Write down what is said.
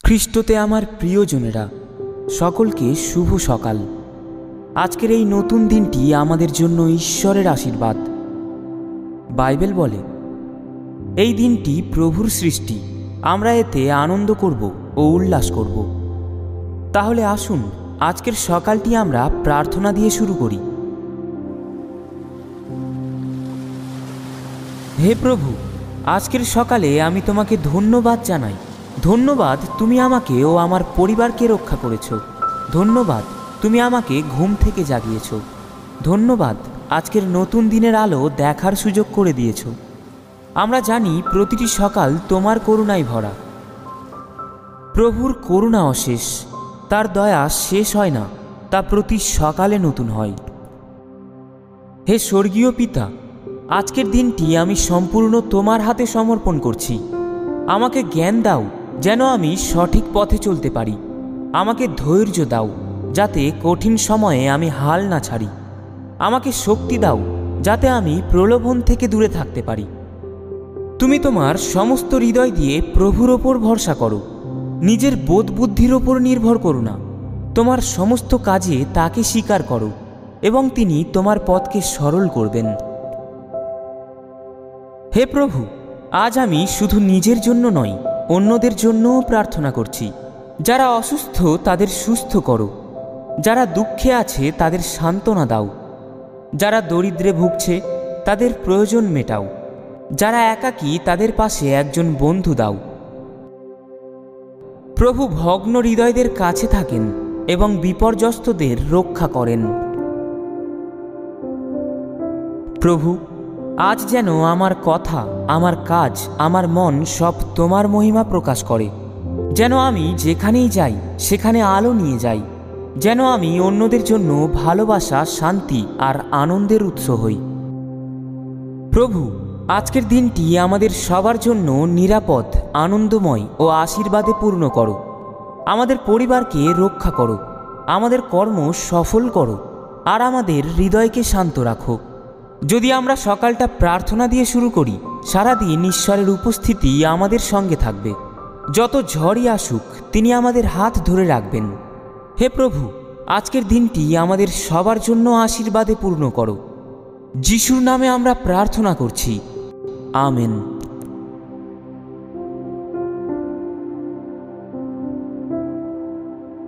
খ্রিস্টতে আমার প্রিয়জনেরা, সকলকে শুভ সকাল। আজকের এই নতুন দিনটি আমাদের জন্য ঈশ্বরের আশীর্বাদ। বাইবেল বলে এই দিনটি প্রভুর সৃষ্টি, আমরা এতে আনন্দ করব ও উল্লাস করব। তাহলে আসুন আজকের সকালটি আমরা প্রার্থনা দিয়ে শুরু করি। হে প্রভু, আজকের সকালে আমি তোমাকে ধন্যবাদ জানাই। ধন্যবাদ, তুমি আমাকে ও আমার পরিবারকে রক্ষা করেছ। ধন্যবাদ, তুমি আমাকে ঘুম থেকে জাগিয়েছ। ধন্যবাদ, আজকের নতুন দিনের আলো দেখার সুযোগ করে দিয়েছ। আমরা জানি প্রতিটি সকাল তোমার করুণায় ভরা। প্রভুর করুণা অশেষ, তার দয়া শেষ হয় না, তা প্রতি সকালে নতুন হয়। হে স্বর্গীয় পিতা, আজকের দিনটি আমি সম্পূর্ণ তোমার হাতে সমর্পণ করছি। আমাকে জ্ঞান দাও যেন আমি সঠিক পথে চলতে পারি। আমাকে ধৈর্য দাও যাতে কঠিন সময়ে আমি হাল না ছাড়ি। আমাকে শক্তি দাও যাতে আমি প্রলোভন থেকে দূরে থাকতে পারি। তুমি তোমার সমস্ত হৃদয় দিয়ে প্রভুর ওপর ভরসা করো, নিজের বোধ বুদ্ধির ওপর নির্ভর করো না। তোমার সমস্ত কাজে তাকে স্বীকার করো এবং তিনি তোমার পথকে সরল করবেন। হে প্রভু, আজ আমি শুধু নিজের জন্য নয়, অন্যদের জন্যও প্রার্থনা করছি। যারা অসুস্থ তাদের সুস্থ করো, যারা দুঃখে আছে তাদের সান্ত্বনা দাও, যারা দরিদ্রে ভুগছে তাদের প্রয়োজন মেটাও, যারা একাকী তাদের পাশে একজন বন্ধু দাও। প্রভু ভগ্ন হৃদয়দের কাছে থাকেন এবং বিপর্যস্তদের রক্ষা করেন। প্রভু, আজ যেন আমার কথা, আমার কাজ, আমার মন সব তোমার মহিমা প্রকাশ করে। যেন আমি যেখানেই যাই সেখানে আলো নিয়ে যাই। যেন আমি অন্যদের জন্য ভালোবাসা, শান্তি আর আনন্দের উৎস হই। প্রভু, আজকের দিনটি আমাদের সবার জন্য নিরাপদ, আনন্দময় ও আশীর্বাদে পূর্ণ করো। আমাদের পরিবারকে রক্ষা করো, আমাদের কর্ম সফল করো আর আমাদের হৃদয়কে শান্ত রাখো। যদি আমরা সকালটা প্রার্থনা দিয়ে শুরু করি, সারাদিন ঈশ্বরের উপস্থিতি আমাদের সঙ্গে থাকবে। যত ঝড়ই আসুক, তিনি আমাদের হাত ধরে রাখবেন। হে প্রভু, আজকের দিনটি আমাদের সবার জন্য আশীর্বাদে পূর্ণ করো। যিশুর নামে আমরা প্রার্থনা করছি, আমেন।